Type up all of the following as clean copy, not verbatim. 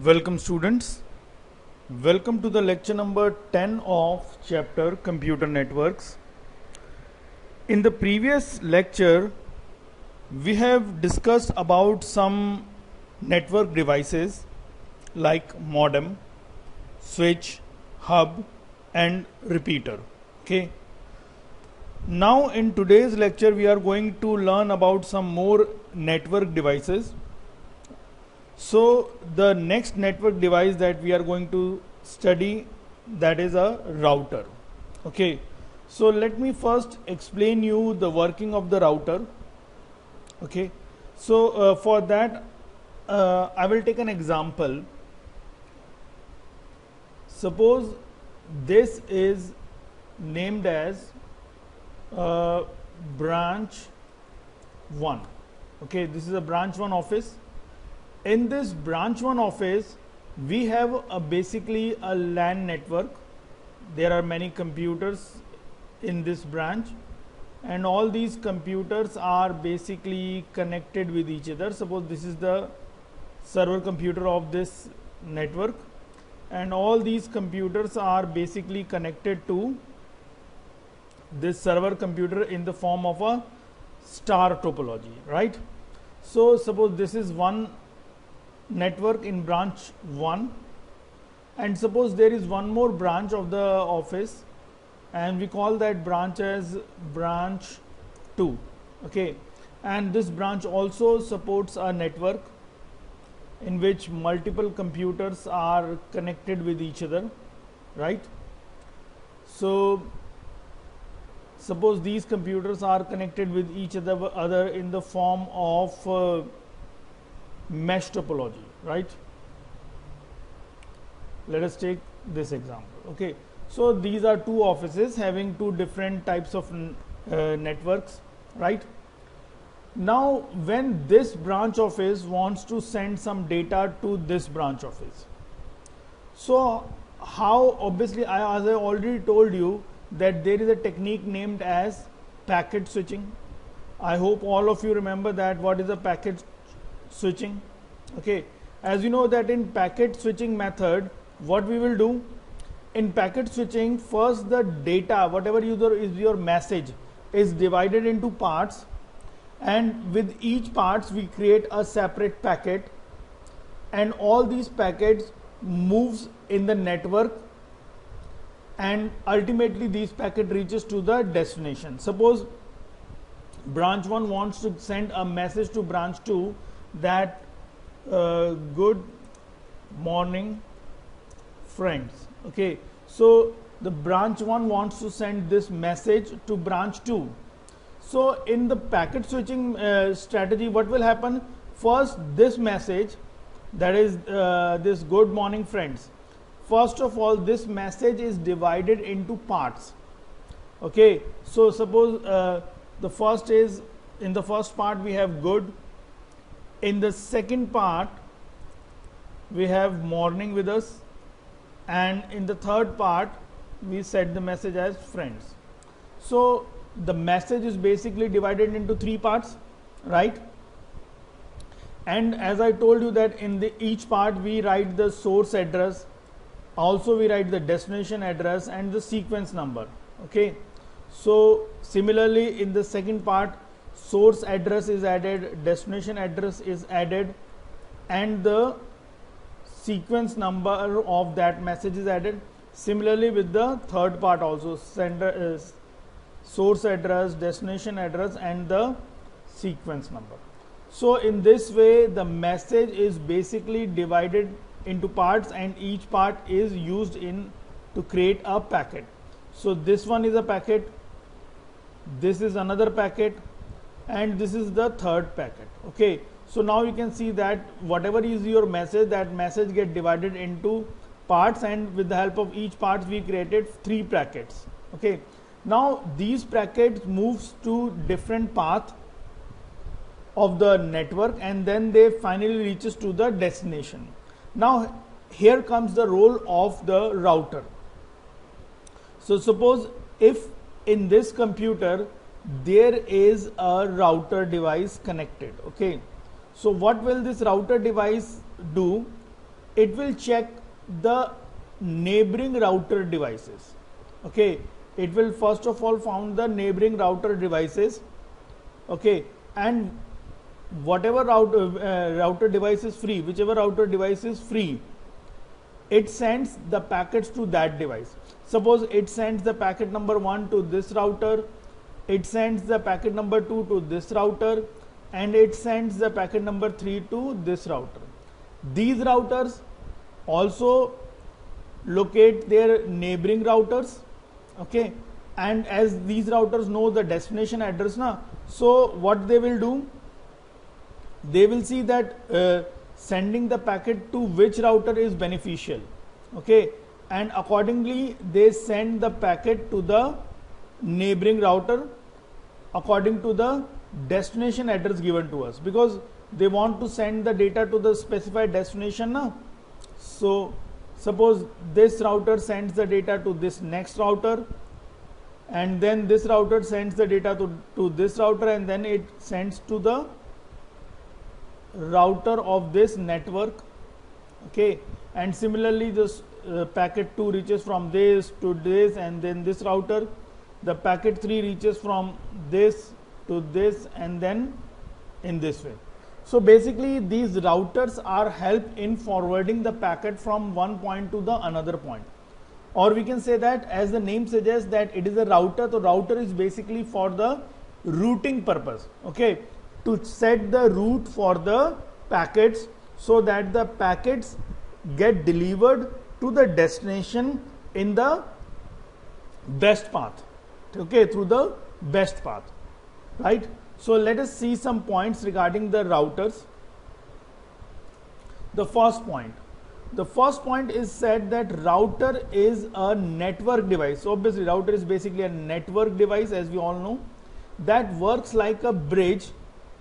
Welcome students. Welcome to the lecture number 10 of chapter Computer Networks. In the previous lecture, we have discussed about some network devices like modem, switch, hub and repeater. Okay. Now in today's lecture, we are going to learn about some more network devices. So the next network device that we are going to study, that is a router. Okay, so let me first explain you the working of the router. Okay, so for that I will take an example. Suppose this is named as branch 1. Okay, this is a branch 1 office. In this branch 1 office, we have basically a LAN network. There are many computers in this branch, and all these computers are basically connected with each other. Suppose this is the server computer of this network, and all these computers are basically connected to this server computer in the form of a star topology, right? So suppose this is one network in branch 1, and suppose there is one more branch of the office, and we call that branch as branch 2. Okay, and this branch also supports a network in which multiple computers are connected with each other, right? So suppose these computers are connected with each other in the form of mesh topology, right? Let us take this example. Okay, so these are two offices having two different types of networks, right? Now when this branch office wants to send some data to this branch office, so how, obviously as I already told you that there is a technique named as packet switching. I hope all of you remember that what is a packet switching. Okay, as you know that in packet switching method, what we will do in packet switching, first the data, whatever is your message, is divided into parts, and with each parts we create a separate packet, and all these packets moves in the network, and ultimately these packet reaches to the destination. Suppose branch 1 wants to send a message to branch 2 that good morning friends. Okay, so the branch 1 wants to send this message to branch 2. So in the packet switching strategy, what will happen? First, this message, that is this good morning friends, first of all this message is divided into parts. Okay, so suppose the first is, in the first part we have good, in the second part we have morning with us, and in the third part we set the message as friends. So the message is basically divided into 3 parts, right? And as I told you that in each part we write the source address, also we write the destination address and the sequence number. Okay, so similarly in the second part, source address is added, destination address is added, and the sequence number of that message is added. Similarly with the third part also, sender is source address, destination address and the sequence number. So in this way the message is basically divided into parts, and each part is used in to create a packet. So this one is a packet, this is another packet, and this is the third packet. Okay, so now you can see that whatever is your message, that message get divided into parts, and with the help of each part we created 3 packets. Okay, now these packets moves to different path of the network, and then they finally reaches to the destination. Now here comes the role of the router. So suppose if in this computer there is a router device connected. Okay, so what will this router device do? it will check the neighboring router devices. Okay, it will first of all found the neighboring router devices. Okay, and whatever router device is free, whichever router device is free, it sends the packets to that device. Suppose it sends the packet number 1 to this router, it sends the packet number 2 to this router, and it sends the packet number 3 to this router. These routers also locate their neighboring routers. Okay, and as these routers know the destination address na, so what they will do, they will see that sending the packet to which router is beneficial. Okay, and accordingly they send the packet to the neighboring router according to the destination address given to us, because they want to send the data to the specified destination na. So suppose this router sends the data to this next router, and then this router sends the data to this router, and then it sends to the router of this network. Okay, and similarly this packet 2 reaches from this to this, and then this router, the packet 3 reaches from this to this, and then in this way. So basically these routers are help in forwarding the packet from one point to the another point, or we can say that, as the name suggests, that it is a router. So router is basically for the routing purpose. Okay, to set the route for the packets so that the packets get delivered to the destination in the best path. Okay, through the best path, right? So let us see some points regarding the routers. The first point is said that router is a network device. So obviously router is basically a network device, as we all know, that works like a bridge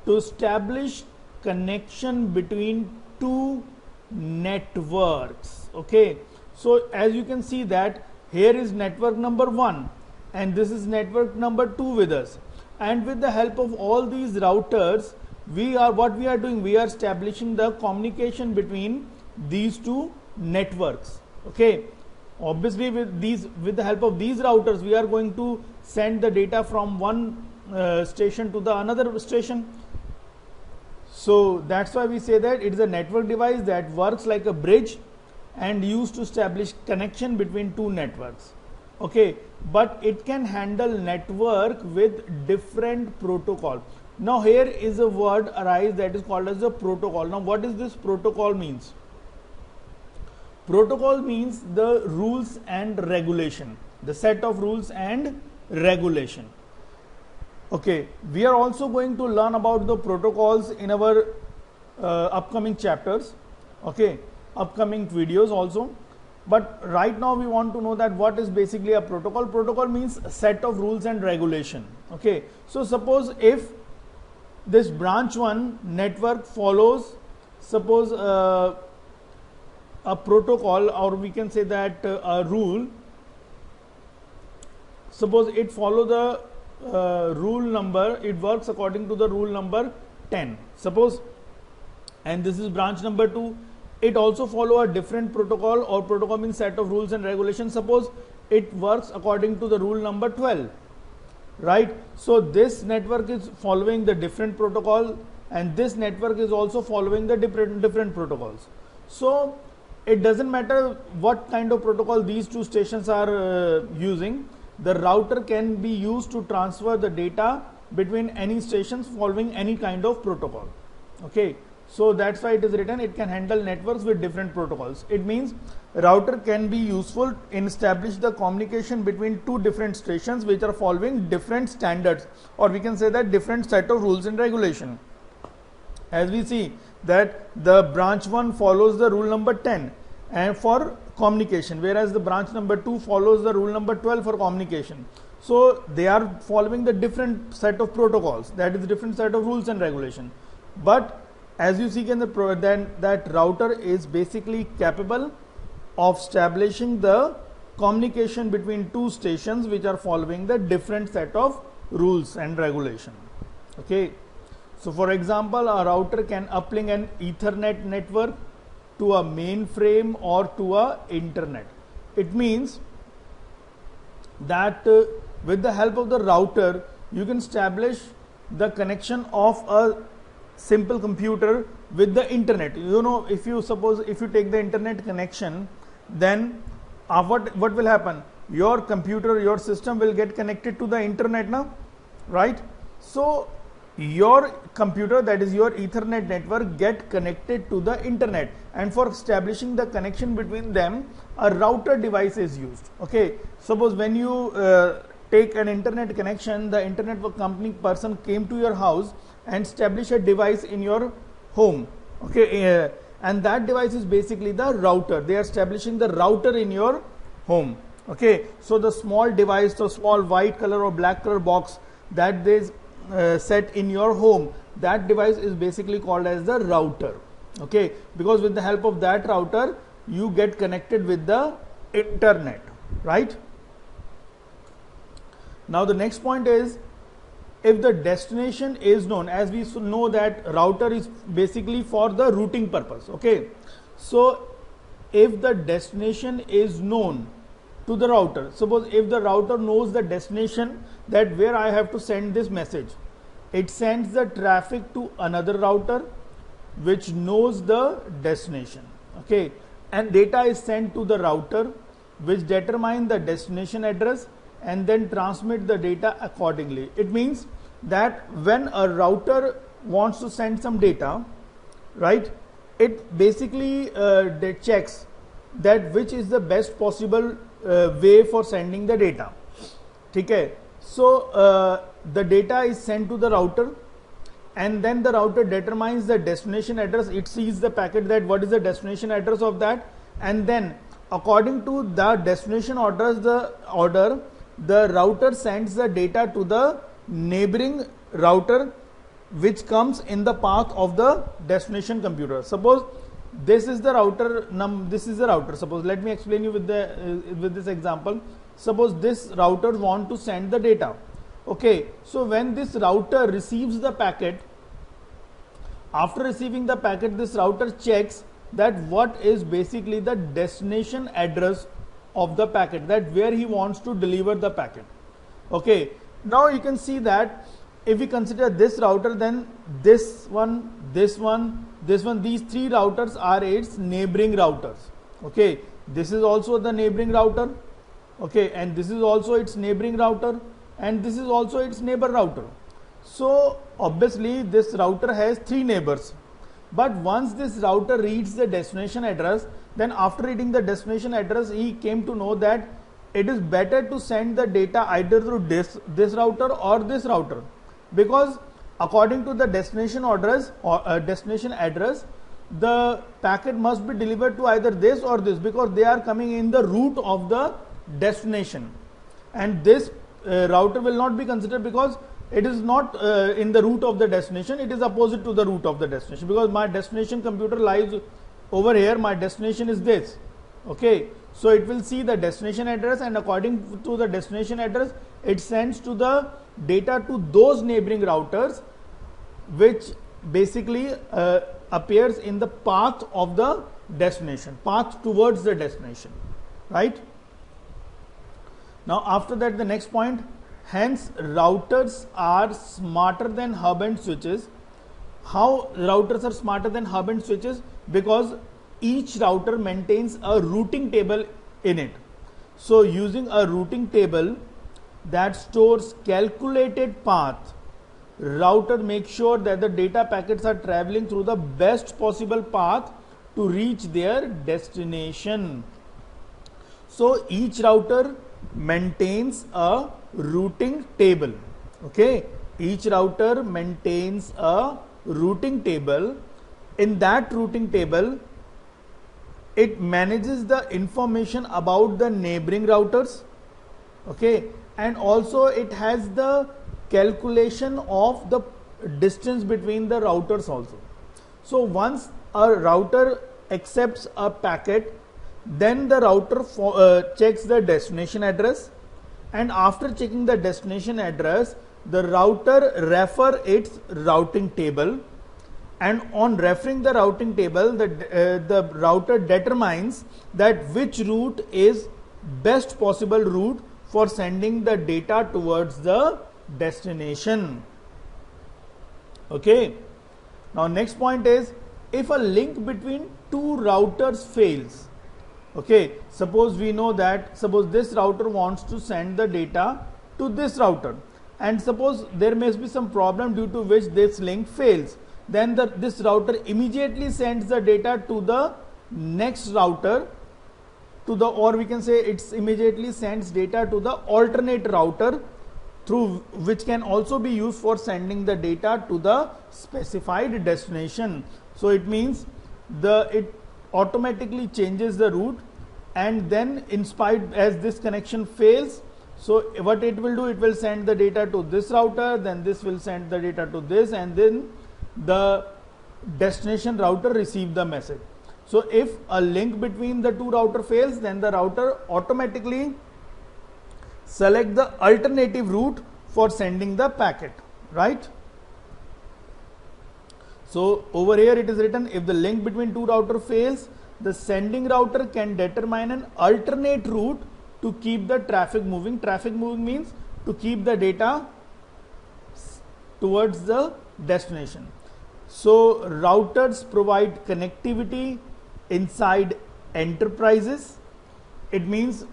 to establish connection between two networks. Okay, so as you can see that here is network number 1 and this is network number 2 with us, and with the help of all these routers, we are establishing the communication between these two networks. Okay, obviously with the help of these routers, we are going to send the data from one station to the another station. So that's why we say that it is a network device that works like a bridge and used to establish connection between two networks. Okay, but it can handle network with different protocol. Now here is a word arise that is called as a protocol. Now what is this protocol means? Protocol means the rules and regulation, the set of rules and regulation. Okay, we are also going to learn about the protocols in our upcoming chapters. Okay, upcoming videos also. But right now we want to know that what is basically a protocol. Protocol means a set of rules and regulation. Okay, so suppose if this branch 1 network follows, suppose a protocol, or we can say that a rule, suppose it follow the rule number, it works according to the rule number 10, suppose, and this is branch number 2, it also follow a different protocol, or protocol means set of rules and regulations. Suppose it works according to the rule number 12, right? So this network is following the different protocol, and this network is also following the different protocols. So it doesn't matter what kind of protocol these two stations are using, the router can be used to transfer the data between any stations following any kind of protocol. Okay, so that's why it is written it can handle networks with different protocols. It means router can be useful in establish the communication between two different stations which are following different standards, or we can say that different set of rules and regulation. As we see that the branch 1 follows the rule number 10 and for communication, whereas the branch number 2 follows the rule number 12 for communication. So they are following the different set of protocols, that is different set of rules and regulation. But as you see in the then that router is basically capable of establishing the communication between two stations which are following the different set of rules and regulation. Okay, so for example, a router can uplink an Ethernet network to a mainframe or to a internet. It means that with the help of the router you can establish the connection of a simple computer with the internet. You know, if you take the internet connection, then what will happen? Your computer, your system will get connected to the internet now, right? So your computer, that is your Ethernet network, get connected to the internet, and for establishing the connection between them, a router device is used. Okay, suppose when you take an internet connection, the internet company person came to your house and established a device in your home. Okay, and that device is basically the router. They are establishing the router in your home. Okay, so the small device, the small white color or black color box that they set in your home, that device is basically called as the router. Okay, because with the help of that router you get connected with the internet, right? Now the next point is, if the destination is known, as we know that router is basically for the routing purpose. Okay, so if the destination is known to the router, suppose if the router knows the destination, that where I have to send this message, it sends the traffic to another router which knows the destination. Okay, and data is sent to the router which determine the destination address and then transmit the data accordingly. It means that when a router wants to send some data, right, it basically checks that which is the best possible way for sending the data. Okay, so the data is sent to the router, and then the router determines the destination address. It sees the packet, that what is the destination address of that, and then according to the destination address, the router sends the data to the neighboring router which comes in the path of the destination computer. Suppose this is the router this is the router. Suppose, let me explain you with this example. Suppose this router want to send the data. Okay, so when this router receives the packet, after receiving the packet, this router checks that what is basically the destination address of the packet, that where he wants to deliver the packet. Okay, now you can see that if we consider this router, then this one, these three routers are its neighboring routers. Okay, this is also the neighboring router. Okay, and this is also its neighboring router, and this is also its neighbor router. So obviously this router has three neighbors. But once this router reads the destination address, then after reading the destination address, he came to know that it is better to send the data either through this router or this router, because according to the destination address the packet must be delivered to either this or this, because they are coming in the route of the destination, and this router will not be considered because it is not in the route of the destination, it is opposite to the route of the destination, because my destination computer lies over here, my destination is this. Okay, so it will see the destination address, and according to the destination address it sends to the data to those neighboring routers which basically appears in the path of the destination, path towards the destination, right? Now after that, the next point, hence routers are smarter than hub and switches. How routers are smarter than hub and switches? Because each router maintains a routing table in it. So using a routing table that stores calculated path, router makes sure that the data packets are traveling through the best possible path to reach their destination. So each router maintains a routing table. Okay, each router maintains a routing table. In that routing table, it manages the information about the neighboring routers. Okay, and also it has the calculation of the distance between the routers also. So once a router accepts a packet, then the router checks the destination address, and after checking the destination address, the router refer its routing table, and on referring the routing table, the router determines that which route is best possible route for sending the data towards the destination. Okay. Now next point is, if a link between two routers fails, okay, suppose we know that, suppose this router wants to send the data to this router, and suppose there may be some problem due to which this link fails, then this router immediately sends the data to the next router, to the, or we can say it's immediately sends data to the alternate router, through which can also be used for sending the data to the specified destination. So it means it automatically changes the route, and then in spite as this connection fails, so what it will do, it will send the data to this router, then this will send the data to this, and then the destination router receive the message. So if a link between the two router fails, then the router automatically select the alternative route for sending the packet, right? So over here it is written, if the link between two router fails, the sending router can determine an alternate route to keep the traffic moving. Traffic moving means to keep the data towards the destination. So routers provide connectivity inside enterprises. It means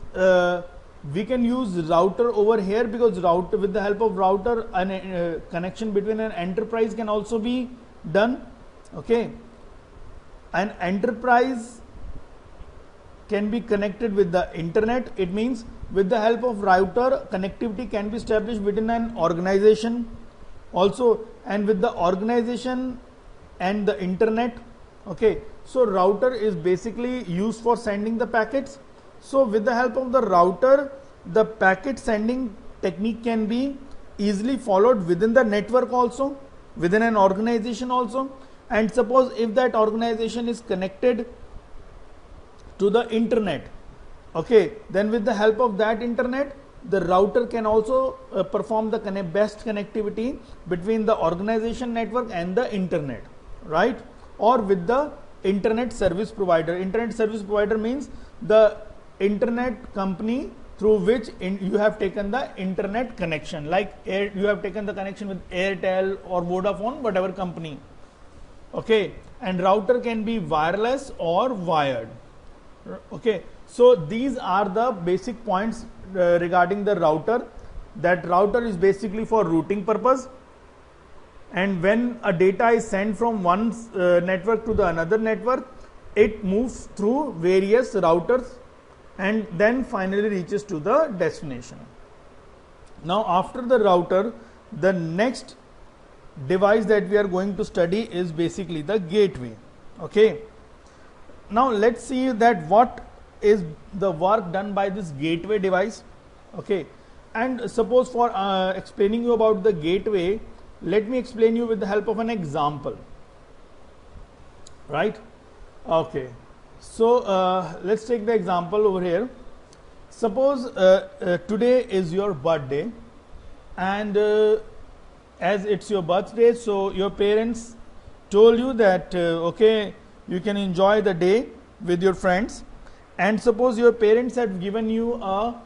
we can use router over here, because router, with the help of router, a connection between an enterprise can also be done. Okay, an enterprise can be connected with the internet. It means with the help of router, connectivity can be established within an organization also, and with the organization and the internet. Okay, so router is basically used for sending the packets. So with the help of the router, the packet sending technique can be easily followed within the network also, within an organization also. And suppose if that organization is connected to the internet, okay, then with the help of that internet, the router can also perform the best connectivity between the organization network and the internet, right? Or with the internet service provider. Internet service provider means the internet company through which you have taken the internet connection, like you have taken the connection with Airtel or Vodafone, whatever company. Okay, and router can be wireless or wired. Okay, so these are the basic points regarding the router. That router is basically for routing purpose, and when a data is sent from one network to the another network, it moves through various routers and then finally reaches to the destination. Now after the router, the next device that we are going to study is basically the gateway. Okay, now let's see that what is the work done by this gateway device. Okay, and suppose for explaining you about the gateway, let me explain you with the help of an example, right? Okay, so let's take the example over here. Suppose today is your birthday, and as it's your birthday, so your parents told you that okay, you can enjoy the day with your friends, and suppose your parents have given you a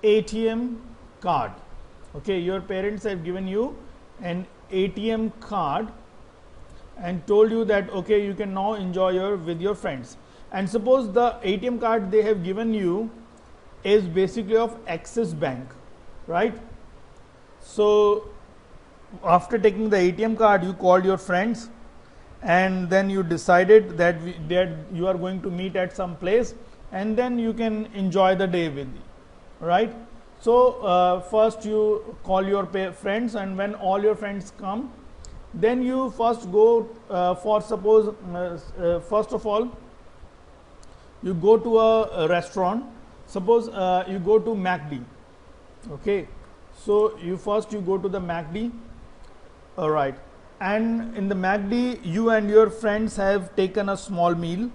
ATM card. Okay, your parents have given you an ATM card and told you that okay, you can now enjoy with your friends. And suppose the ATM card they have given you is basically of Axis Bank, right? So after taking the ATM card, you called your friends, and then you decided that you are going to meet at some place, and then you can enjoy the day with you, right? So first you call your friends, and when all your friends come, then you first go for suppose first of all you go to a restaurant. Suppose you go to McD. Okay, so you go to the McD. All right, and in the McD you and your friends have taken a small meal,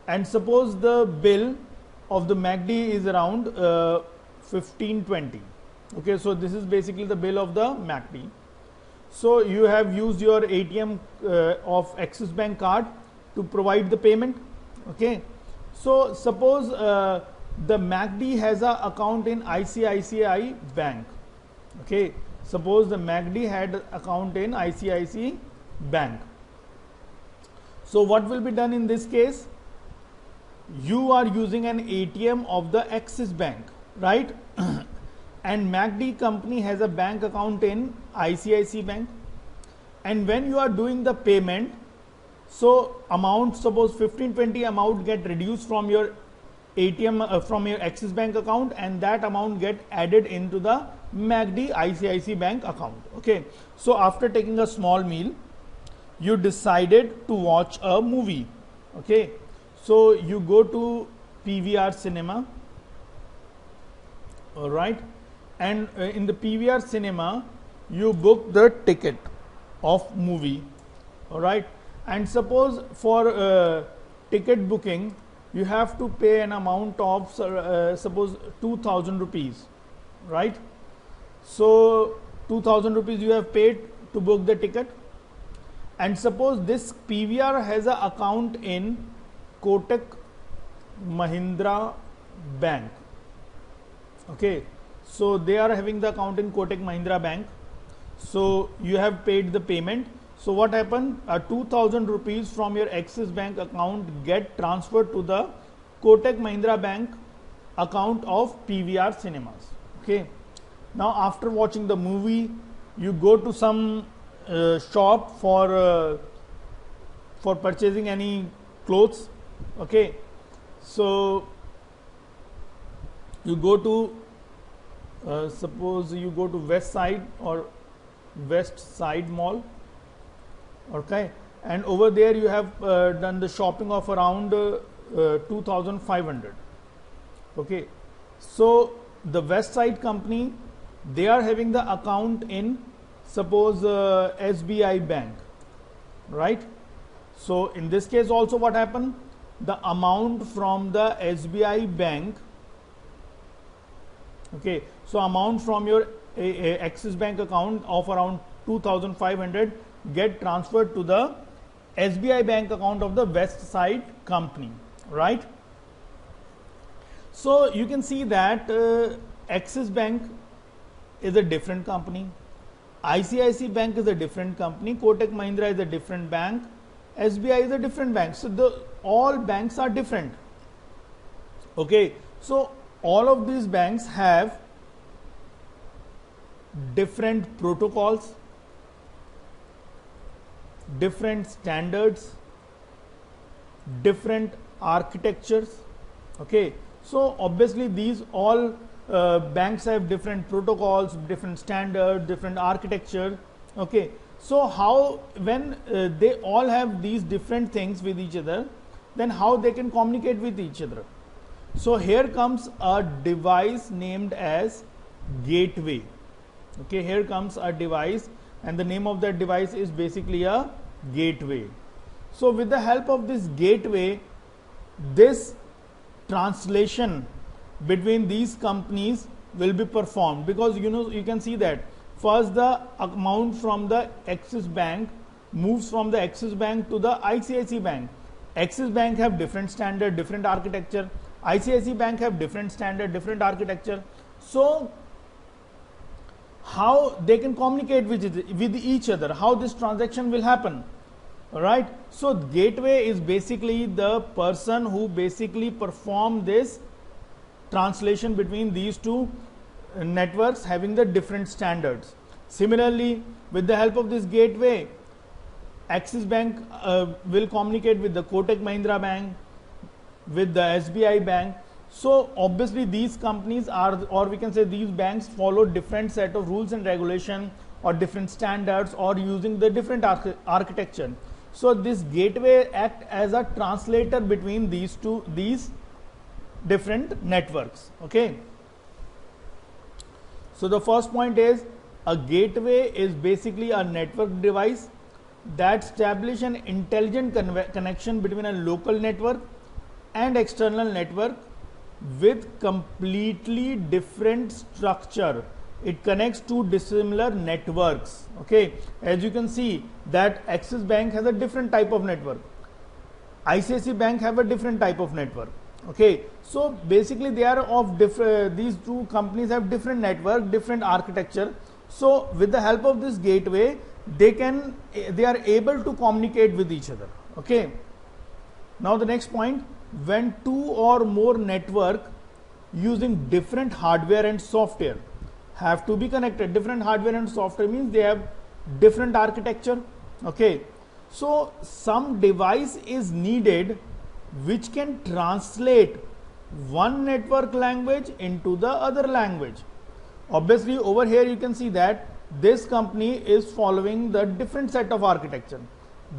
and suppose the bill of the McD is around 15-20. Okay, so this is basically the bill of the McD. So you have used your ATM of Axis Bank card to provide the payment. Okay. So suppose the MACD has a account in ICICI Bank. Okay. Suppose the MACD had account in ICICI Bank. So what will be done in this case? You are using an ATM of the Axis Bank, right? And MACD company has a bank account in ICICI Bank. And when you are doing the payment, so amount, suppose 15-20 amount get reduced from your ATM from your Axis Bank account, and that amount get added into the MACD ICICI Bank account. Okay. So after taking a small meal, you decided to watch a movie. Okay. So you go to PVR cinema. All right. And in the PVR cinema, you book the ticket of movie. All right. And suppose for ticket booking, you have to pay an amount of suppose 2000 rupees, right? So 2000 rupees you have paid to book the ticket. And suppose this PVR has an account in Kotak Mahindra Bank. Okay. So they are having the account in Kotak Mahindra Bank. So you have paid the payment. So what happened? 2000 rupees from your Axis Bank account get transferred to the Kotak Mahindra Bank account of PVR Cinemas. Okay. Now after watching the movie, you go to some shop for purchasing any clothes. Okay. So you go to suppose you go to West Side or West Side Mall. Okay, and over there you have done the shopping of around 2500. Okay, so the West Side company, they are having the account in suppose SBI Bank, right? So in this case also what happened? The amount from the SBI Bank, okay, so amount from your Axis Bank account of around 2500 get transferred to the SBI Bank account of the West Side company, right? So you can see that Axis Bank is a different company, ICICI Bank is a different company, Kotak Mahindra is a different bank, SBI is a different bank. So all banks are different. Okay, so all of these banks have different protocols, different standards, different architectures. Okay, so obviously these all banks have different protocols, different standards, different architecture. Okay, so how when they all have these different things with each other, then how they can communicate with each other? So here comes a device named as gateway. Okay, here comes a device, and the name of that device is basically a gateway. So with the help of this gateway, this translation between these companies will be performed, because you can see that first the amount from the Axis Bank moves from the Axis Bank to the ICICI Bank. Axis Bank have different standard, different architecture. ICICI Bank have different standard, different architecture. So how they can communicate with each other, how this transaction will happen. All right. So gateway is basically the person who basically perform this translation between these two networks having the different standards. Similarly, with the help of this gateway, Axis Bank will communicate with the Kotak Mahindra Bank, with the SBI Bank. So obviously these companies are, or we can say these banks follow different set of rules and regulation or different standards or using the different architecture. So this gateway act as a translator between these different networks. Okay. So the first point is a gateway is basically a network device that establish an intelligent connection between a local network and external network with completely different structure, it connects two dissimilar networks. Okay, as you can see that Axis Bank has a different type of network, ICICI Bank have a different type of network. Okay, so basically they are of different, these two companies have different network, different architecture. So with the help of this gateway, they are able to communicate with each other. Okay, now the next point, when two or more network using different hardware and software have to be connected. Different hardware and software means they have different architecture. Okay, so some device is needed which can translate one network language into the other language. Obviously over here you can see that this company is following the different set of architecture.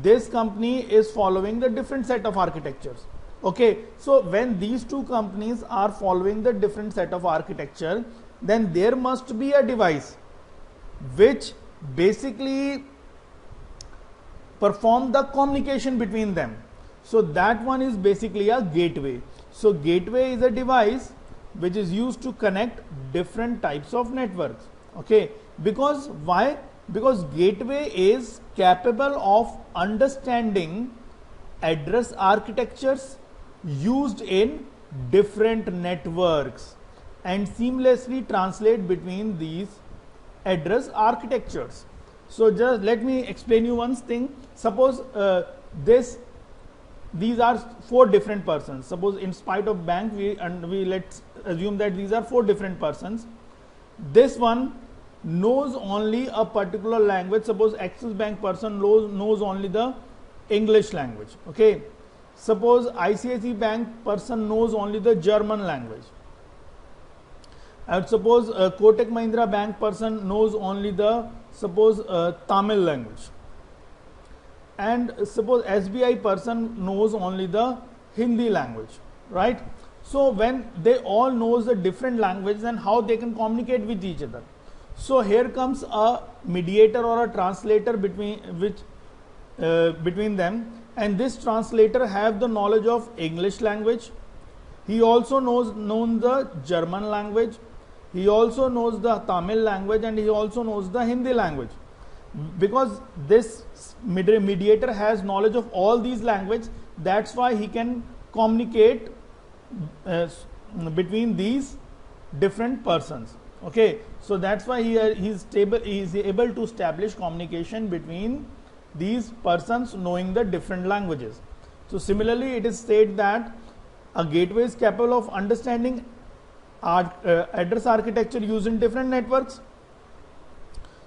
This company is following the different set of architectures. Okay, so when these two companies are following the different set of architecture, then there must be a device which basically perform the communication between them. So that one is basically a gateway. So gateway is a device which is used to connect different types of networks. Okay, because why? Because gateway is capable of understanding address architectures used in different networks and seamlessly translate between these address architectures. So just let me explain you one thing. Suppose these are four different persons. Suppose in spite of bank, we let's assume that these are four different persons. This one knows only a particular language. Suppose Axis Bank person knows only the English language. Okay, suppose ICICI Bank person knows only the German language. And suppose Kotak Mahindra Bank person knows only the Tamil language. And suppose SBI person knows only the Hindi language, right? So when they all knows the different language, then how they can communicate with each other? So here comes a mediator or a translator between them, and this translator have the knowledge of English language. He also knows the German language. He also knows the Tamil language, and he also knows the Hindi language. Because this mediator has knowledge of all these languages, that's why he can communicate between these different persons. Okay, so that's why he is able to establish communication between these persons knowing the different languages. So similarly, it is said that a gateway is capable of understanding address architecture used in different networks.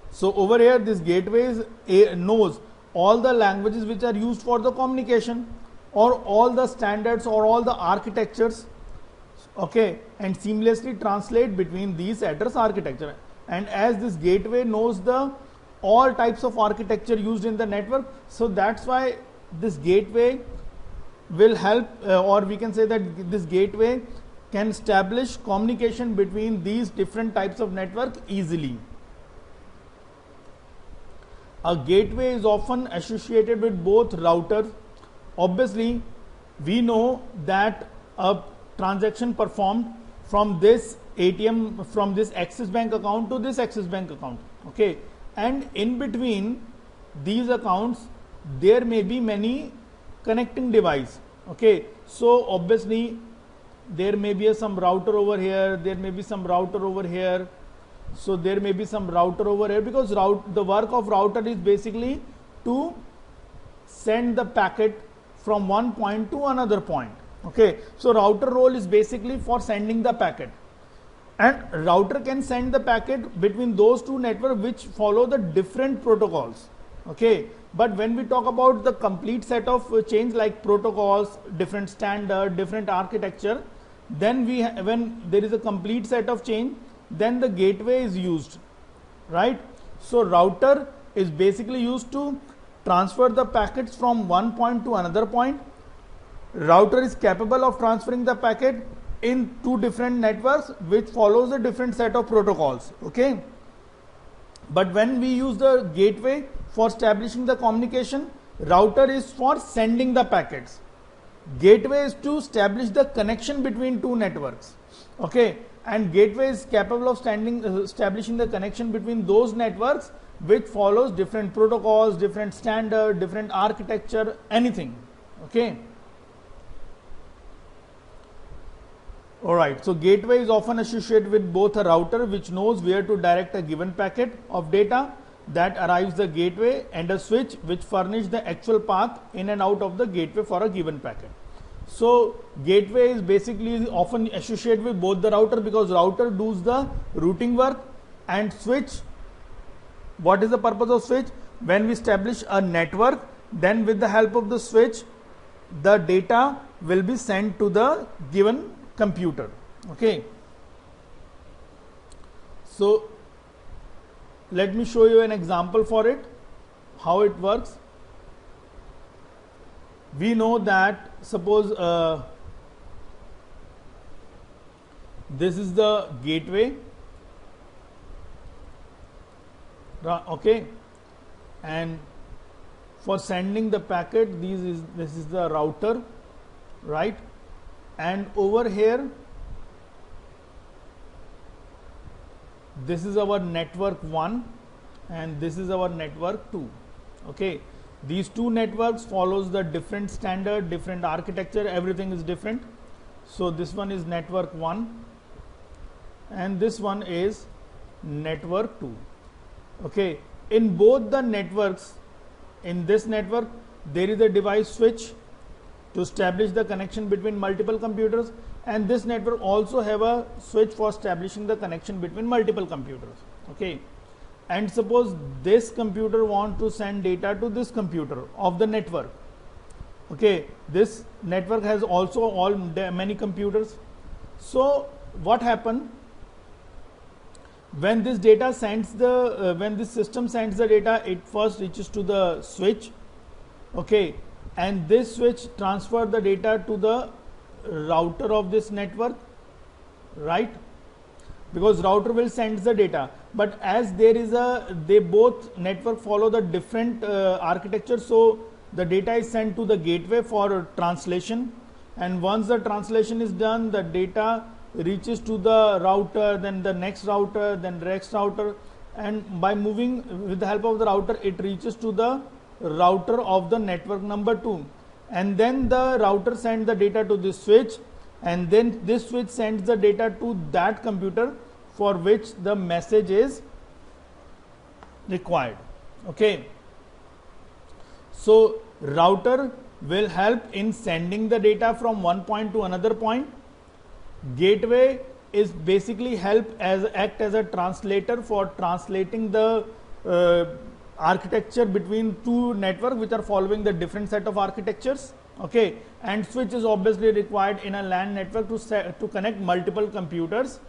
So over here, this gateway knows all the languages which are used for the communication, or all the standards or all the architectures. Okay, and seamlessly translate between these address architecture. And as this gateway knows the all types of architecture used in the network, so that's why this gateway will help, or we can say that this gateway can establish communication between these different types of network easily. A gateway is often associated with both routers. Obviously, we know that a transaction performed from this ATM, from this Axis Bank account to this Axis Bank account. Okay, and in between these accounts, there may be many connecting devices. Okay, so obviously there may be some router over here, there may be some router over here. So there may be some router over here, because the work of router is basically to send the packet from one point to another point. Okay, so router role is basically for sending the packet, and router can send the packet between those two networks which follow the different protocols. Okay, but when we talk about the complete set of chains like protocols, different standard, different architecture, then when there is a complete set of chain, then the gateway is used, right? So router is basically used to transfer the packets from one point to another point. Router is capable of transferring the packet in two different networks which follows a different set of protocols. Okay, but when we use the gateway for establishing the communication, router is for sending the packets. Gateway is to establish the connection between two networks. Okay, and gateway is capable of establishing the connection between those networks which follows different protocols, different standard, different architecture, anything. Okay. Alright, so gateway is often associated with both a router which knows where to direct a given packet of data that arrives the gateway, and a switch which furnish the actual path in and out of the gateway for a given packet. So gateway is basically often associated with both the router, because router does the routing work, and switch, what is the purpose of switch? When we establish a network, then with the help of the switch, the data will be sent to the given computer. Okay. So let me show you an example for it, how it works. We know that suppose this is the gateway, okay, and for sending the packet, this is the router, right? And over here, this is our network 1 and this is our network 2. Okay, these two networks follows the different standard, different architecture, everything is different. So this one is network 1 and this one is network 2. Okay, in both the networks, in this network there is a device switch to establish the connection between multiple computers, and this network also have a switch for establishing the connection between multiple computers. Okay, and suppose this computer want to send data to this computer of the network. Okay, this network has also many computers. So what happen when this data sends the when this system sends the data, it first reaches to the switch. Okay, and this switch transfer the data to the router of this network, right? Because router will send the data, but as they both network follow the different architecture, so the data is sent to the gateway for translation, and once the translation is done, the data reaches to the router, then the next router, then the next router, and by moving with the help of the router, it reaches to the router of the network number 2, and then the router sends the data to this switch, and then this switch sends the data to that computer for which the message is required. Okay, so router will help in sending the data from one point to another point. Gateway is basically act as a translator for translating the architecture between two networks which are following the different set of architectures. Okay, and switch is obviously required in a LAN network to connect multiple computers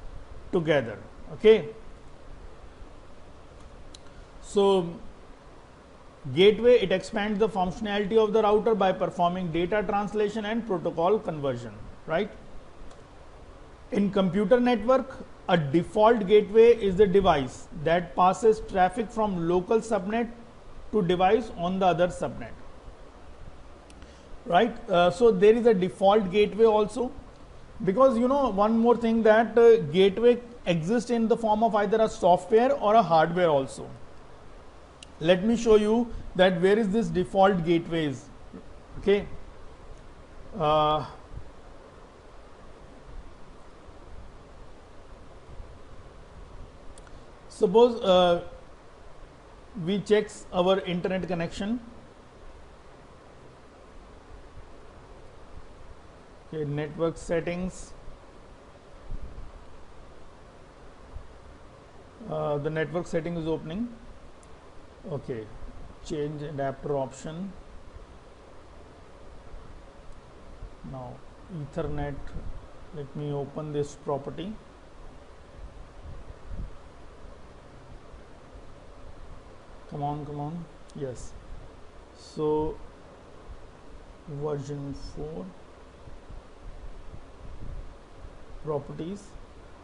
together. Okay, so gateway, it expands the functionality of the router by performing data translation and protocol conversion, right? In computer network, a default gateway is the device that passes traffic from local subnet to device on the other subnet, right? So there is a default gateway also, because you know one more thing, that gateway exists in the form of either a software or a hardware also. Let me show you that where is this default gateways. Okay, suppose we check our internet connection. Okay, network settings. The network setting is opening. Okay, change adapter option. Now Ethernet, let me open this property. Come on, yes. So version 4 properties.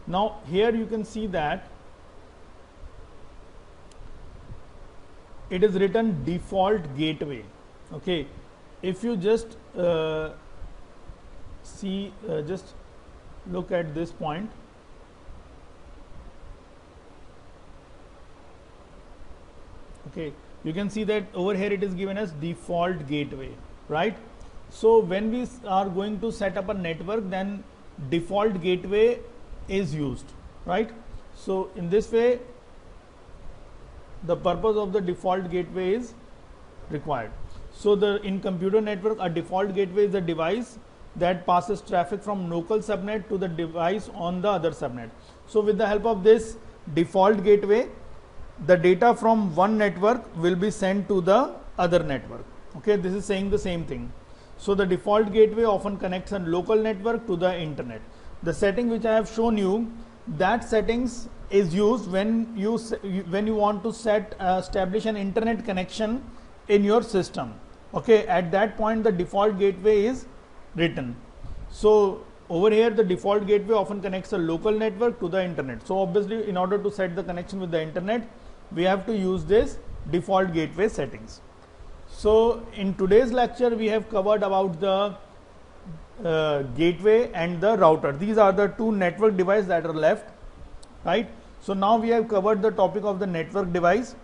Now here you can see that it is written default gateway. Okay, if you just just look at this point, Okay, you can see that over here it is given as default gateway, right? So when we are going to set up a network, then default gateway is used, right? So in this way, the purpose of the default gateway is required. So in computer network, a default gateway is a device that passes traffic from local subnet to the device on the other subnet. So with the help of this default gateway, the data from one network will be sent to the other network. Okay, this is saying the same thing. So the default gateway often connects a local network to the internet. The setting which I have shown you, that settings is used when you want to establish an internet connection in your system. Okay, at that point the default gateway is written. So over here the default gateway often connects a local network to the internet. So obviously in order to set the connection with the internet, we have to use this default gateway settings. So in today's lecture we have covered about the gateway and the router. These are the two network devices that are left, right? So now we have covered the topic of the network device,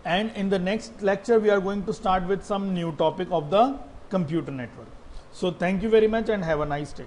and in the next lecture we are going to start with some new topic of the computer network. So thank you very much and have a nice day.